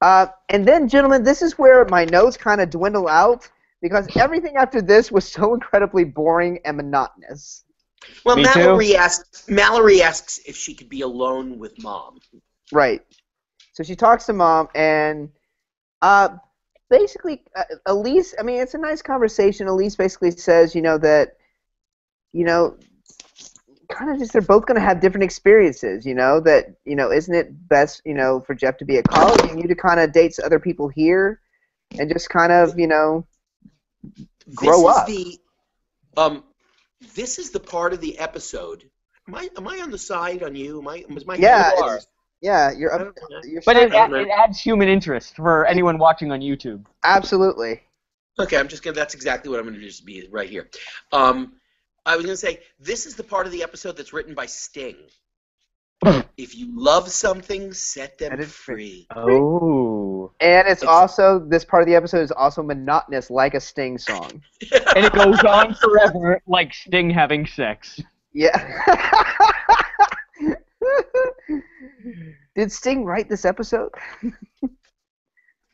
And then, gentlemen, this is where my notes kind of dwindle out. Because everything after this was so incredibly boring and monotonous. Well, Mallory asks if she could be alone with Mom. Right. So she talks to Mom, and basically, Elise, I mean, it's a nice conversation. Elise basically says, that, kind of just they're both going to have different experiences, that, isn't it best, for Jeff to be at college and you to kind of date other people here and just kind of, grow up. This is the part of the episode. Am I on the side on you? Yeah, you're up. But it adds human interest for anyone watching on YouTube. Absolutely. Okay, that's exactly what I'm gonna just be right here. I was gonna say this is the part of the episode that's written by Sting. If you love something, set them free. Oh. And it's also, this part of the episode is also monotonous like a Sting song. And it goes on forever like Sting having sex. Yeah. Did Sting write this episode?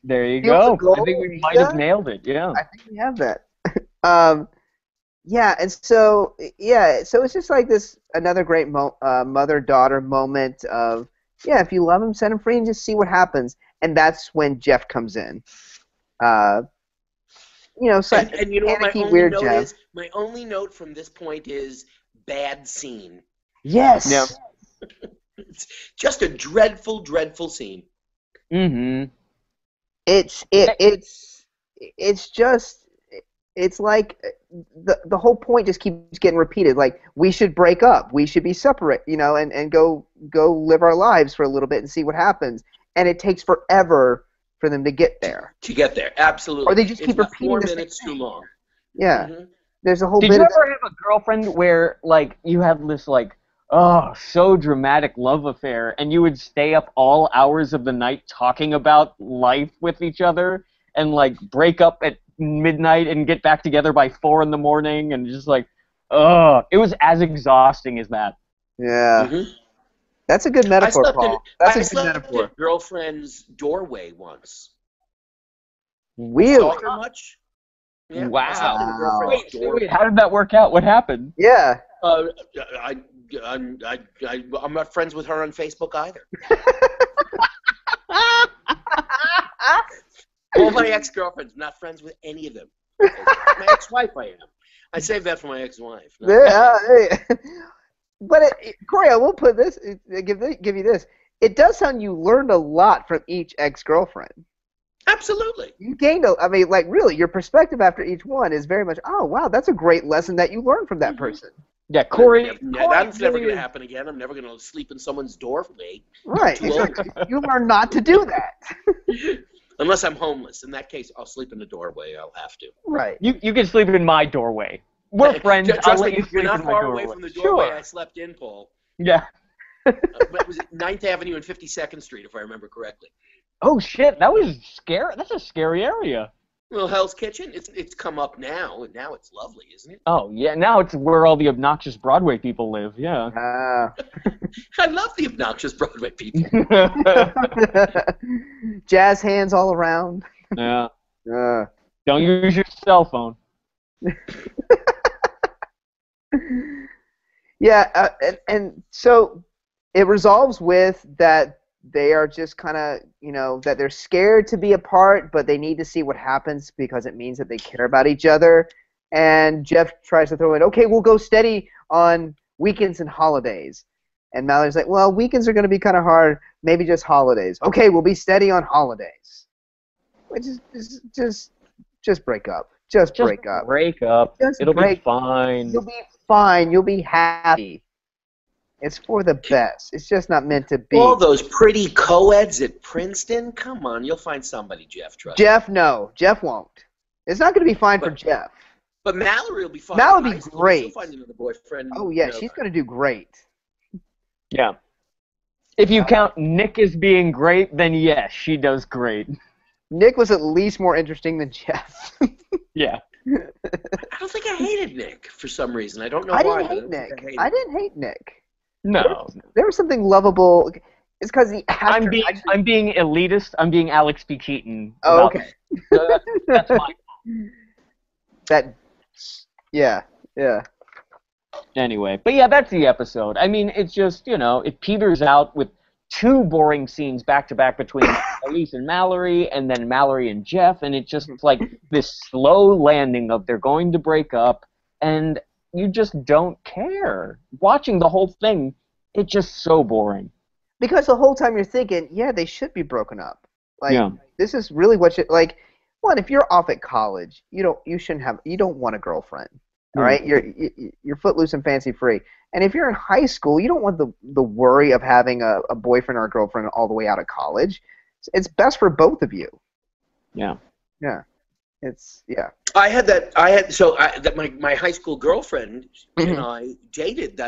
There you go. I think we might have nailed it, yeah. I think we have that. Yeah, and so it's just like this another great mother-daughter moment of if you love him, set him free and just see what happens. And that's when Jeff comes in. So and you know what my only note from this point is bad scene. Yes. Yep. It's just a dreadful, dreadful scene. Mm-hmm. It's like the whole point just keeps getting repeated. Like, we should break up. We should be separate, and go live our lives for a little bit and see what happens. And it takes forever for them to get there. Absolutely. Or they just keep repeating 4 the same minutes thing. too long. Yeah. Mm-hmm. There's a whole Did bit you of... ever have a girlfriend where, like, you have this, like, so dramatic love affair, and you would stay up all hours of the night talking about life with each other, and, like, break up at midnight and get back together by 4 in the morning, and just like, ugh. It was as exhausting as that. Yeah. Mm-hmm. That's a good metaphor, Paul. That's a good metaphor. In a girlfriend's doorway once. Really? Stalk her much? Yeah, Wow. I slept in a girlfriend's doorway. Wait, how did that work out? What happened? Yeah. I'm not friends with her on Facebook either. All my ex-girlfriends, not friends with any of them. My ex-wife, I am. I saved that for my ex-wife. But Corey, I will put this, give you this. It does sound you learned a lot from each ex-girlfriend. Absolutely. You gained really, your perspective after each one is very much, oh, wow, that's a great lesson that you learned from that person. Yeah, Corey. That's never going to happen again. I'm never going to sleep in someone's doorway. Right. Exactly. You learn not to do that. Unless I'm homeless. In that case, I'll sleep in the doorway. I'll have to. Right. You can sleep in my doorway. We're friends. Trust me, you're not far away from the doorway I slept in, Paul. Yeah. But was it 9th Avenue and 52nd Street, if I remember correctly? Oh shit, that was scary. That's a scary area. Well, Hell's Kitchen. It's come up now, and now it's lovely, isn't it? Oh yeah, now it's where all the obnoxious Broadway people live. Yeah. I love the obnoxious Broadway people. Jazz hands all around. Yeah. Don't use your cell phone. Yeah, and so it resolves with that they are just kind of, that they're scared to be apart, but they need to see what happens because it means that they care about each other. And Jeff tries to throw in, okay, we'll go steady on weekends and holidays. And Mallory's like, well, weekends are going to be kind of hard, maybe just holidays. Okay, we'll be steady on holidays. Which is just break up. Just break up. Break up. It'll be fine. You'll be fine. You'll be happy. It's for the best. It's just not meant to be. All those pretty co-eds at Princeton? Come on, you'll find somebody, Jeff. Trust Jeff, no. Jeff won't. It's not going to be fine for Jeff. But Mallory will be fine. Mallory will be great. She'll find another boyfriend. Oh, yeah, she's going to do great. Yeah. If you count Nick as being great, then yes, she does great. Nick was at least more interesting than Jeff. Yeah. I don't think I hated Nick for some reason. I don't know why. I didn't hate Nick. No. There was something lovable. It's because I'm being elitist. I'm being Alex P. Keaton. Oh, okay. That's my fault. Yeah. Anyway, but yeah, that's the episode. I mean, it's just, it peters out with 2 boring scenes back to back between Elise and Mallory, and then Mallory and Jeff, and it's just like this slow landing of they're going to break up, and you just don't care. Watching the whole thing, it's just so boring. Because the whole time you're thinking, yeah, they should be broken up. This is really what one, if you're off at college, you don't want a girlfriend. All right, you're footloose and fancy free. And if you're in high school, you don't want the worry of having a boyfriend or a girlfriend all the way out of college. It's best for both of you. Yeah. Yeah. My high school girlfriend and I dated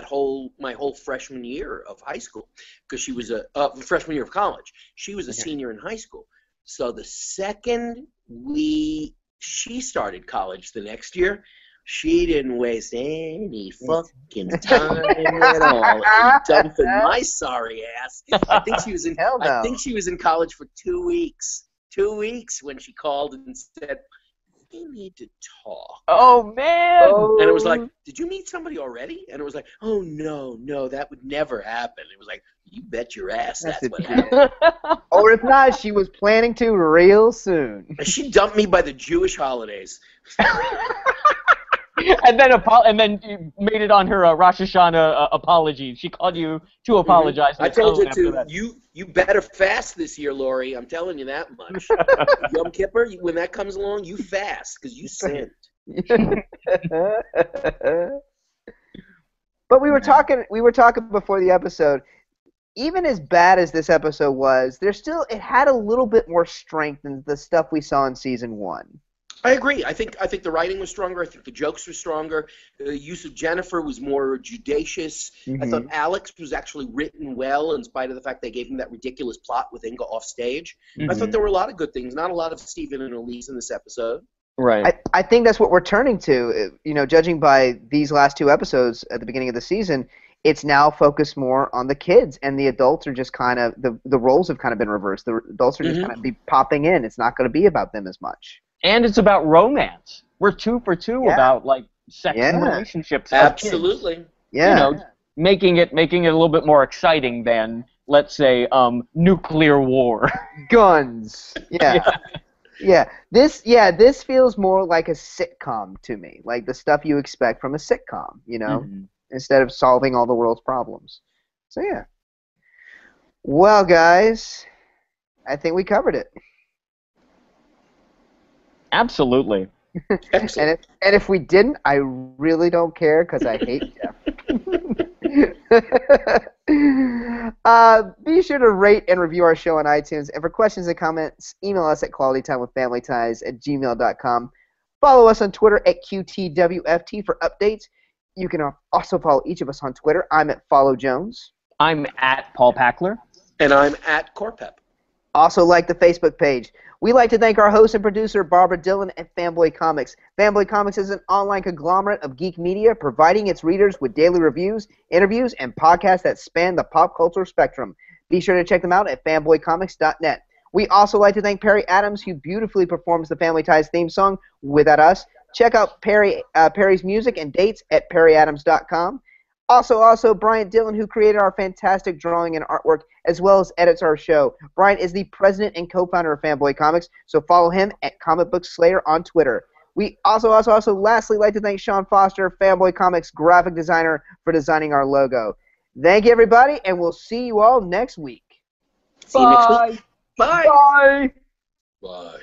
my whole freshman year of high school because she was freshman year of college. She was a senior in high school. So the second she started college the next year, she didn't waste any fucking time at all in dumping my sorry ass. I think she was in college for 2 weeks. 2 weeks when she called and said, "We need to talk." Oh man! And it was like, "Did you meet somebody already?" And it was like, "Oh no, that would never happen." It was like, "You bet your ass that's what happened." Or if not, she was planning to real soon. She dumped me by the Jewish holidays. And then you made it on her Rosh Hashanah apology. She called you to apologize. I told her to. You better fast this year, Lori. I'm telling you that much. Yom Kippur, when that comes along, you fast because you sinned. But we were talking before the episode. Even as bad as this episode was, it had a little bit more strength than the stuff we saw in season 1. I agree. I think the writing was stronger. I think the jokes were stronger. The use of Jennifer was more judacious. I thought Alex was actually written well, in spite of the fact they gave him that ridiculous plot with Inga off stage. I thought there were a lot of good things. Not a lot of Stephen and Elise in this episode. Right. I think that's what we're turning to. You know, judging by these last 2 episodes at the beginning of the season, it's now focused more on the kids, and the adults are just kind of the roles have kind of been reversed. The adults are just kind of be popping in. It's not going to be about them as much. And it's about romance. We're 2 for 2 about like sex and relationships. Absolutely. Of kids. Yeah. You know, making it a little bit more exciting than, let's say, nuclear war. Guns. Yeah. This feels more like a sitcom to me, like the stuff you expect from a sitcom, you know, instead of solving all the world's problems. So yeah. Well, guys, I think we covered it. Absolutely. Excellent. And if we didn't, I really don't care because I hate Jeff. Be sure to rate and review our show on iTunes. And for questions and comments, email us at qualitytimewithfamilyties@gmail.com. Follow us on Twitter at QTWFT for updates. You can also follow each of us on Twitter. I'm at Follow Jones. I'm at Paul Packler. And I'm at Corpep. Also like the Facebook page. We'd like to thank our host and producer, Barbara Dillon at Fanboy Comics. Fanboy Comics is an online conglomerate of geek media, providing its readers with daily reviews, interviews, and podcasts that span the pop culture spectrum. Be sure to check them out at fanboycomics.net. We also like to thank Perry Adams, who beautifully performs the Family Ties theme song, Without Us. Check out Perry's music and dates at perryadams.com. Also, Bryant Dillon, who created our fantastic drawing and artwork, as well as edits our show. Bryant is the president and co-founder of Fanboy Comics, so follow him at Comic Book Slayer on Twitter. We also lastly like to thank Sean Foster, Fanboy Comics graphic designer, for designing our logo. Thank you, everybody, and we'll see you all next week. See you next week. Bye. Bye. Bye.